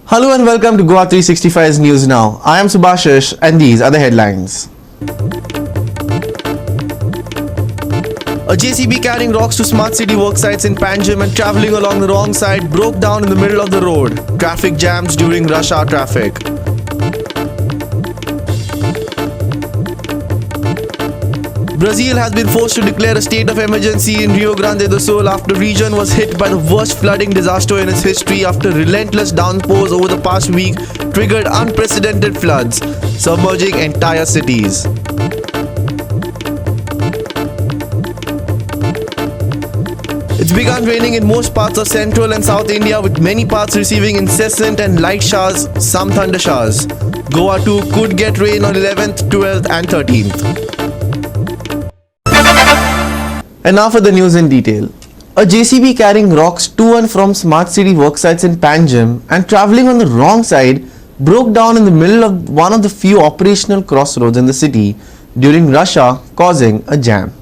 Hello and welcome to Goa 365's News Now. I am Subhashish and these are the headlines. A JCB carrying rocks to smart city work sites in Panjim and travelling along the wrong side broke down in the middle of the road. Traffic jams during rush hour traffic. Brazil has been forced to declare a state of emergency in Rio Grande do Sul after the region was hit by the worst flooding disaster in its history after relentless downpours over the past week triggered unprecedented floods, submerging entire cities. It's begun raining in most parts of central and south India, with many parts receiving incessant and light showers, some thunder showers. Goa too could get rain on 11th, 12th and 13th. And now for the news in detail. A JCB carrying rocks to and from smart city worksites in Panjim and travelling on the wrong side broke down in the middle of one of the few operational crossroads in the city during rush hour, causing a jam.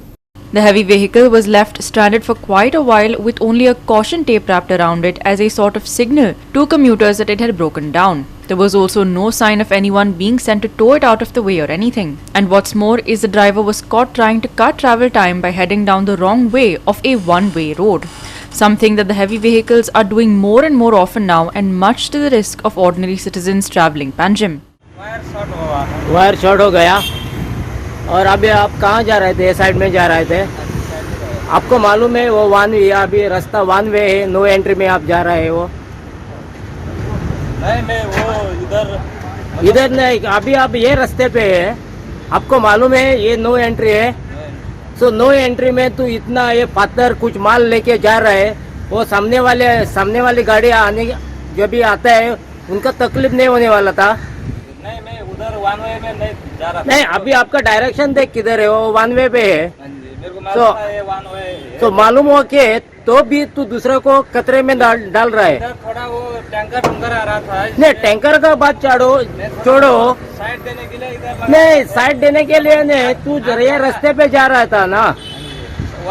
The heavy vehicle was left stranded for quite a while with only a caution tape wrapped around it as a sort of signal to commuters that it had broken down. There was also no sign of anyone being sent to tow it out of the way or anything. And what's more is the driver was caught trying to cut travel time by heading down the wrong way of a one-way road. Something that the heavy vehicles are doing more and more often now, and much to the risk of ordinary citizens travelling Panjim. Wire short हो गया और अभी आप कहाँ जा रहे थे? ये साइड में जा रहे थे। आपको मालूम है वो वन वे, अभी रास्ता वन वे है, नो एंट्री में आप जा रहे हो। नहीं, मैं वो इधर नहीं, अभी आप ये रास्ते पे है, आपको मालूम है ये नो एंट्री है। सो नो एंट्री में तू इतना ये पत्थर कुछ माल लेके जा रहे है, वो सामने वाली गाड़ी आने जो भी आता है उनका तकलीफ नहीं होने वाला था। नहीं, मैं उधर वन वे में नहीं जा रहा था। नहीं, अभी आपका डायरेक्शन देख किधर है, वो वन वे पे है। मेरे को मालूम था ये वन वे है। तो मालूम हो के तो भी तू दूसरे को खतरे में डाल रहा है। इधर थोड़ा वो टैंकर आ रहा था। नहीं, टैंकर का बात छोड़ो, साइड देने के लिए इधर नहीं साइड देने के लिए नहीं, तू ये रास्ते पे जा रहा था ना,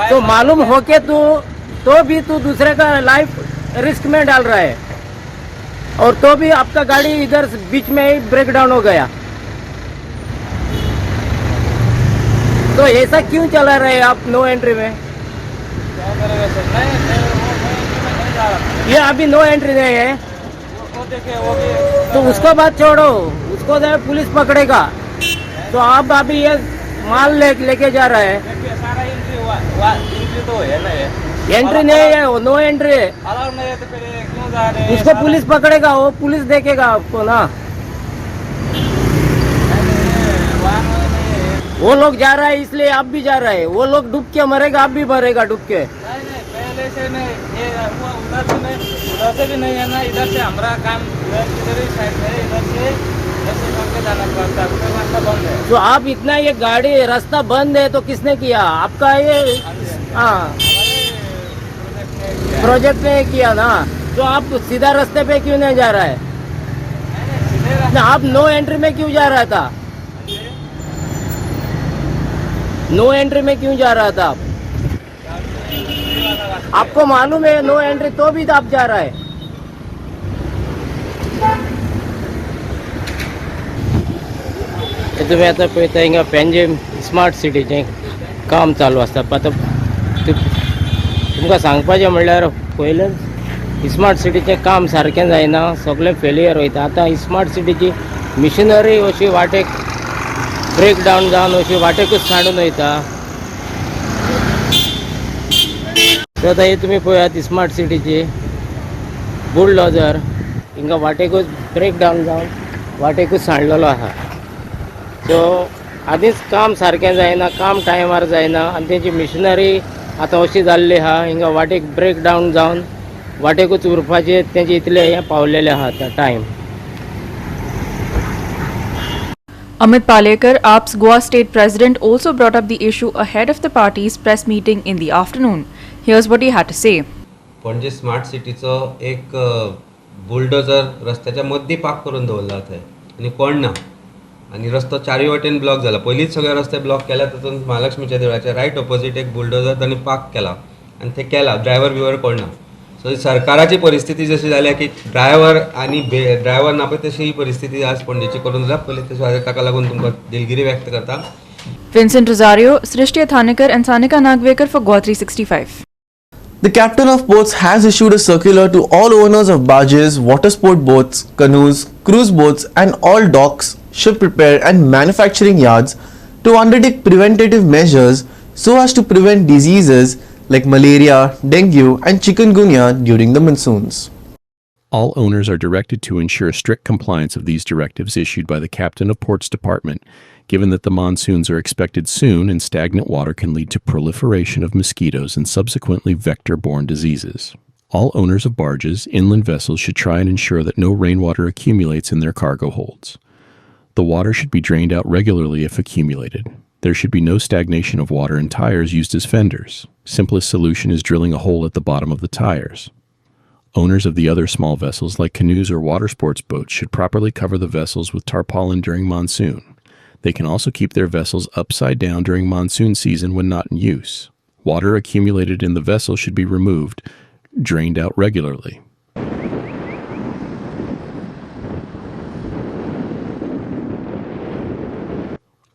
तो मालूम हो के तो भी तू दूसरे का लाइफ रिस्क में डाल रहा है, और तो भी आपका गाड़ी इधर बीच में ही ब्रेक डाउन हो गया। तो ऐसा क्यों चला रहे आप नो एंट्री में? ये अभी नो एंट्री नहीं है, तो उसको बात छोड़ो, उसको पुलिस पकड़ेगा। तो आप अभी ये माल लेके जा रहा है। सारा एंट्री तो है ना, एंट्री नहीं है, वो नो एंट्री है। अलाउ नहीं है तो फिर क्यों जा रहे हैं? उसको पुलिस पकड़ेगा, वो पुलिस देखेगा आपको ना। वो लोग जा रहा है इसलिए आप भी जा रहे हैं, वो लोग डूब के मरेगा, आप भी मरेगा डूब के। नहीं, पहले से नहीं, ये उधर से भी नहीं है ना, इधर से हमारा काम इधर ही साइड है, इधर से ऐसे करके जाना पड़ता है, रास्ता बंद है। तो आप इतना ये गाड़ी रास्ता बंद है तो किसने किया? आपका ये हाँ प्रोजेक्ट ने किया ना, तो आप सीधा रास्ते पे क्यों नहीं जा रहा है? ना, आप नो एंट्री में क्यों जा रहा था? नो एंट्री में क्यों जा रहा था आप? आपको मालूम है नो एंट्री, तो भी आप जा रहा है। तुम्ही आता पळयता हिंगा पॅन्जिम स्मार्ट सिटीचें काम चालू आसता। तुमकां सांगपाचें म्हणल्यार पयलें स्मार्ट सिटीचें काम सारकें जायना, सगळें फेलियर वयता। आतां स्मार्ट सिटीची मिशनरी अशी वाटेक ब्रेक डावन जावन अशी वाटेकूच सांडून वयता। सो आतां हे तुमी पळयात स्मार्ट सिटीची बुलडोजर हिंगा वाटेकूच ब्रेक डावन जावन वाटेकूच सांडलेलो आसा। सो आदींच काम सारकें जायना, काम टायमार जायना, आनी तेची मिशनरी आतां अशी जाल्ली आहा, हिंगा वाटेक ब्रेक डावन जावन वाटेकूच उरपाचें तेंचे इतलें हें पावलेलें आहा आतां time. Amit Palekar, AAP's Goa State President, also brought up the issue ahead of the party's press meeting in the afternoon. Here's what he had to say. Panaji smart सिटीचो एक बुलडोजर रस्त्याच्या मद्दी park करून दवरला थंय, आनी कोण ना, आनी रस्तो चारूय वटेन ब्लॉक जाला। पयलींच सगळे रस्ते ब्लॉक केल्या, तातूंत महालक्ष्मीच्या देवळाच्या रायट ऑपोजीट एक बुलडोजर तांणी पार्क केला, आनी ते केला, ड्रायव्हर बिवर कोण ना। सो सरकाराची परिस्थिती जशी जाल्या की ड्रायव्हर आणि ड्रायव्हर ना पळय तशी ही परिस्थिती आज पणजेची करून जाल्या पयली तशें ताका लागून तुमकां दिलगिरी व्यक्त करता. Vincent Rosario, Srishti Athanikar and Sanika Nagvekar for Goa 365. The captain of ports has issued a circular to all owners of barges, water sport boats, canoes, cruise boats and all docks, ship repair and manufacturing yards to undertake preventative measures so as to prevent diseases like malaria, dengue and chikungunya during the monsoons. All owners are directed to ensure strict compliance of these directives issued by the Captain of Ports Department, given that the monsoons are expected soon and stagnant water can lead to proliferation of mosquitoes and subsequently vector-borne diseases. All owners of barges, inland vessels should try and ensure that no rainwater accumulates in their cargo holds. The water should be drained out regularly if accumulated. There should be no stagnation of water in tires used as fenders. Simplest solution is drilling a hole at the bottom of the tires. Owners of the other small vessels like canoes or water sports boats should properly cover the vessels with tarpaulin during monsoon. They can also keep their vessels upside down during monsoon season when not in use. Water accumulated in the vessel should be removed, drained out regularly.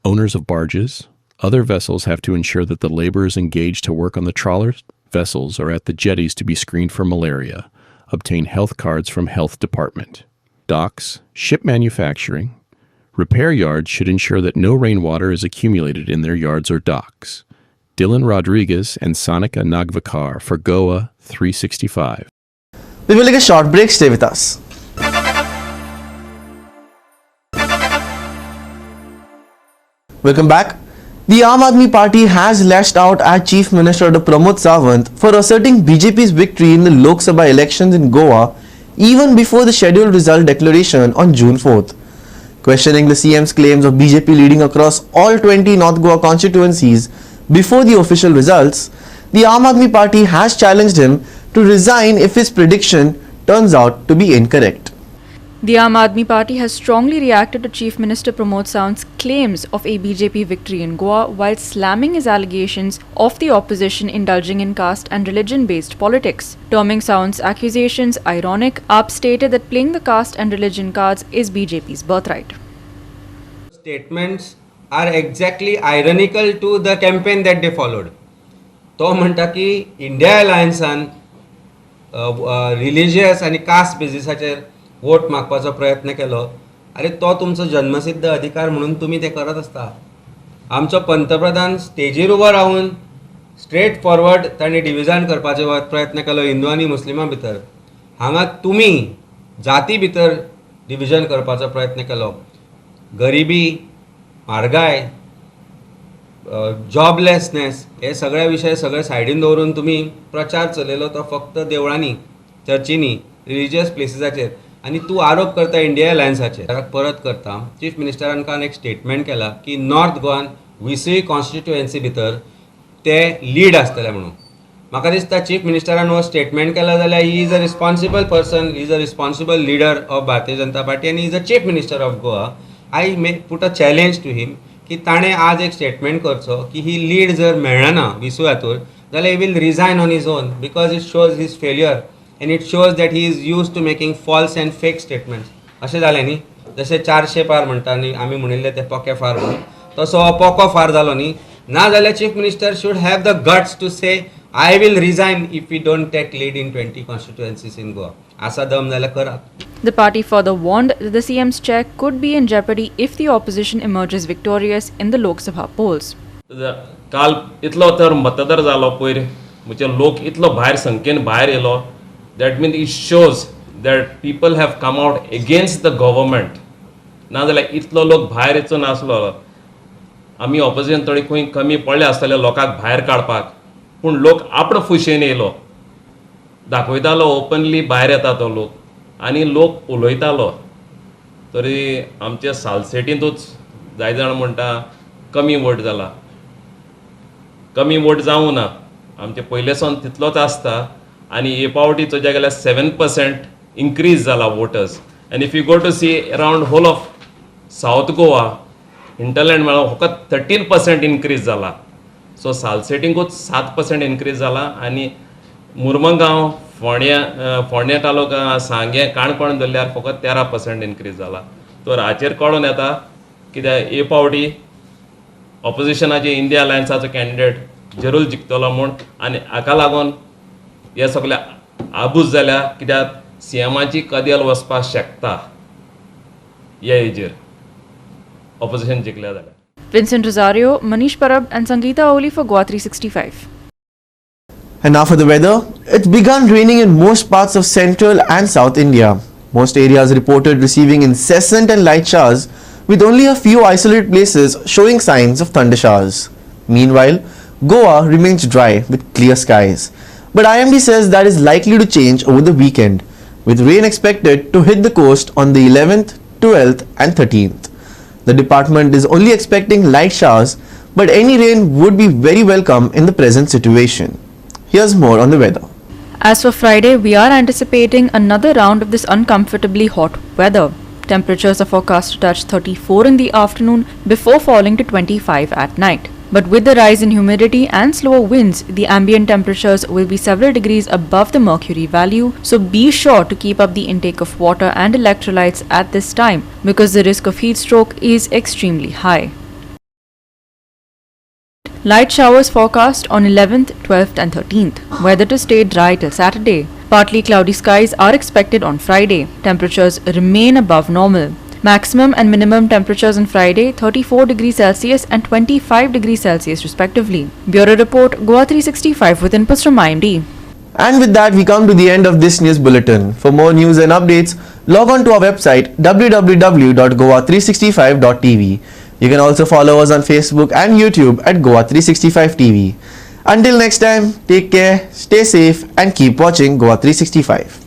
Owners of barges, other vessels have to ensure that the laborers engaged to work on the trawlers, vessels, or at the jetties to be screened for malaria. Obtain health cards from Health Department. Docks, ship manufacturing, repair yards should ensure that no rainwater is accumulated in their yards or docks. Dylan Rodriguez and Sanika Nagvekar for Goa 365. We will take a short break. Stay with us. Welcome back. The Aam Aadmi Party has lashed out at Chief Minister Dr. Pramod Sawant for asserting BJP's victory in the Lok Sabha elections in Goa even before the scheduled result declaration on June 4th. Questioning the CM's claims of BJP leading across all 20 North Goa constituencies before the official results, the Aam Aadmi Party has challenged him to resign if his prediction turns out to be incorrect. The Aam Aadmi Party has strongly reacted to Chief Minister Pramod Sawant's claims of a BJP victory in Goa while slamming his allegations of the opposition indulging in caste and religion-based politics. Terming Sawant's accusations ironic, AAP stated that playing the caste and religion cards is BJP's birthright. Statements are exactly ironical to the campaign that they followed. तो म्हणटा की India अलायन्सान religious आनी cast बेजिसाचेर vote मागपाचो प्रयत्न केलो. अरे तो तुमचो जन्मसिद्ध अधिकार म्हणून तुम्ही ते करत असता. आमचो पंतप्रधान स्टेजीर उबो रावन स्ट्रेट फॉरवर्ड ताणें डिविजन करपाचो प्रयत्न केलो हिंदू आनी मुस्लिमां भितर. हांगा तुमी जाती भितर डिविजन करपाचो प्रयत्न केलो. गरिबी, म्हारगाय, जॉबलेसनेस हे सगळे विशय सगळे सायडीन दवरून तुम्ही प्रचार चलयलो तो फक्त देवळांनी, चर्चींनी, रिलिजियस प्लेसिसाचेर आणि तू आरोप करता इंडिया अलायन्साचेर. परत करता चीफ मिनिस्टरान काल एक स्टेटमेंट केला की नॉर्थ गोवान 20वी कॉन्स्टिट्युएन्सी भितर ते लीड आसतले म्हणून. म्हाका दिसता चीफ मिनिस्टरान हो स्टेटमेंट केला जाल्यार he is a responsible person, he is a responsible leader of Bharatiya Janata Party आनी is a chief minister of Goa. I may put a challenge to him की ताणें आज एक स्टेटमेंट करचो की ही लीड जर मेळना 20 हातूर जाल्यार he will resign on his own because it shows his failure and it shows that he is used to making false and fake statements. अशें जालें न्ही. जशें 400 पार म्हणटा न्ही आमी म्हणिल्ले ते पोके फार म्हणून तसो हो पोको फार जालो न्ही. ना जाल्यार chief minister should have the guts to say I will resign if we don't take lead in 20 constituencies in Goa. आसा दम जाल्यार करात. The party further warned that the CM's chair could be in jeopardy if the opposition emerges victorious in the Lok Sabha polls. काल इतलो तर मतदार जालो पयर म्हणजे लोक इतलो भायर संख्येन भायर येयलो. That means it shows that people have come out against the government. ना जाल्यार इतलो लोक भायर येचो नासलो. आमी ऑपोजिशन थोडी खंय कमी पडले आसतले लोकांक भायर काडपाक पूण लोक आपण फुशेन येयलो. दाखयतालो ओपनली भायर येता तो लोक आनी लोक उलयतालो. तरी आमच्या सालसेटींतूच जाय जाण म्हणटा कमी वोट जाला. कमी वोट जावं ना. आमचे पयलेसून तितलोच आसता आणि हे पावटीचो जे गेल्यार 7% इन्क्रीज जाला voters. And if you go to see around whole of south Goa hinterland मेळून फकत 13% इन्क्रीज जाला. सो सालसेटींकूच 7% इन्क्रीज जाला आणि मुर्मगांव फोंड्या तालुका सांगे काणकोण धरल्यार फकत 13% इन्क्रीज जाला. तर हाचेर कळून येता कित्याक हे फावटी ऑपोजिशनाचे इंडिया अलायन्साचो कॅन्डिडेट जरूर जिखतलो म्हूण, आनी हाका लागून हे सगळे आबूज जाल्या कित्याक सीएमाची कदेल वचपाक शकता ह्या हेजेर ऑपोजिशन जिखल्या जाल्यार. Vincent Rosario, Manish Parab and Sangeeta Oli for Goa 365. And now for the weather. It's begun raining in most parts of central and south India. Most areas reported receiving incessant and light showers, with only a few isolated places showing signs of thunder showers. Meanwhile, Goa remains dry with clear skies. But IMD says that is likely to change over the weekend, with rain expected to hit the coast on the 11th, 12th and 13th. The department is only expecting light showers, but any rain would be very welcome in the present situation. Here's more on the weather. As for Friday, we are anticipating another round of this uncomfortably hot weather. Temperatures are forecast to touch 34 in the afternoon before falling to 25 at night. But with the rise in humidity and slower winds, the ambient temperatures will be several degrees above the mercury value, so be sure to keep up the intake of water and electrolytes at this time because the risk of heat stroke is extremely high. Light showers forecast on 11th, 12th and 13th. Weather to stay dry till Saturday. Partly cloudy skies are expected on Friday. Temperatures remain above normal. Maximum and minimum temperatures on Friday 34 degrees Celsius and 25 degrees Celsius respectively. Bureau Report, Goa 365 with inputs from IMD. And with that, we come to the end of this news bulletin. For more news and updates, log on to our website www.goa365.tv. You can also follow us on Facebook and YouTube at Goa 365 TV. Until next time, take care, stay safe and keep watching Goa 365.